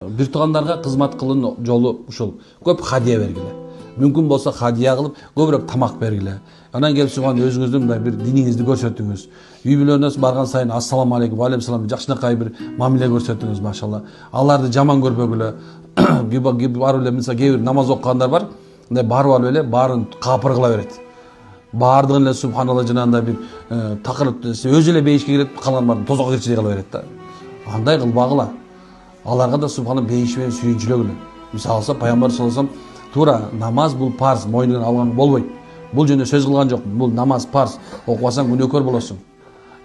бир туугандарга кызмат кылуу жолу ушул. Көп хадия бергиле. Мүмкүн болсо хадия кылып, көбүрөөк тамак бергиле. Анан келип сууган өзүңүздүн мындай бир диниңизди көрсөтүңүз. Үй бүлөнөз барган сайын ассаламу алейкум, ва алейкум салам жакшынакай бир мамиле көрсөтүңүз, машалла. Аларды жаман көрбөгүлө. Барып эле мисалы кээ бир намаз окугандар бар. Мындай барып алып эле баарын капыр кыла берет. Баардыгын эле субханалла жанагындай бир такырып өзү эле бейишке кирет, калган баарын тозокко кирчидей кыла берет да. Андай кылбагыла. Аларга да субханалла бейиши менен сүйүнчүлөгүлө. Мисалы алса пайгамбар саллаллаху алейхи вассалам тура намаз бул парз, мойнуна алган болбойт. Бул жөнүндө сөз кылган жок. Бул намаз парз. Окубасаң күнөөкөр болосуң.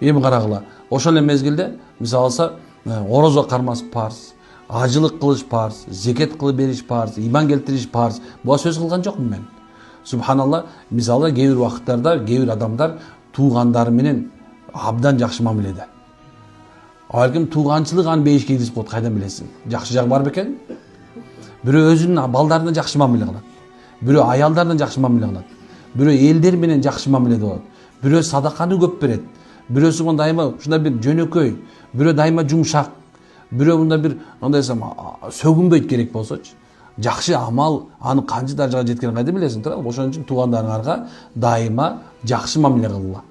Эми карагыла. Ошол эле мезгилде мисалы алса орозо кармас парз, ажылык кылыш парз, зекет кылып бериш парз, иман келтириш парз. Буга сөз кылган жокмун мен. Субханалла, мисалы кээ бир убакыттарда кээ бир адамдар туугандары менен абдан жакшы мамиледе. Балким тууганчылык аны бейишке киргизип коет, кайдан билесиң? Жакшы жагы бар бекен? Бирөө өзүнүн балдарына жакшы мамиле кылат. Бирөө аялдарына жакшы мамиле кылат. Бирөө элдер менен жакшы мамиледе болот. Бирөө садаканы көп берет. Бирөөсү дайыма ушундай бир жөнөкөй, бирөө дайыма жумшак, бирөө мында бир андай десем сөгүнбөйт керек болсочу. Жакшы амал аны канча даражага жеткенин кайдан билесиң, туурабы? Ошон үчүн туугандарыңарга дайыма жакшы мамиле кылгыла.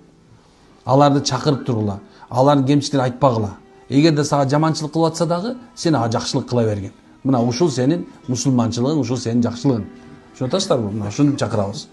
Аларды чакырып тургула. Алардын кемчиликтерин айтпагыла. Эгерде сага жаманчылык кылып атса дагы, сен ага жакшылык кыла бергин. Мына ушул сенин мусулманчылыгың, ушул сенин жакшылыгың. Түшүнүп атасыздарбы? Мына ушуну чакырабыз.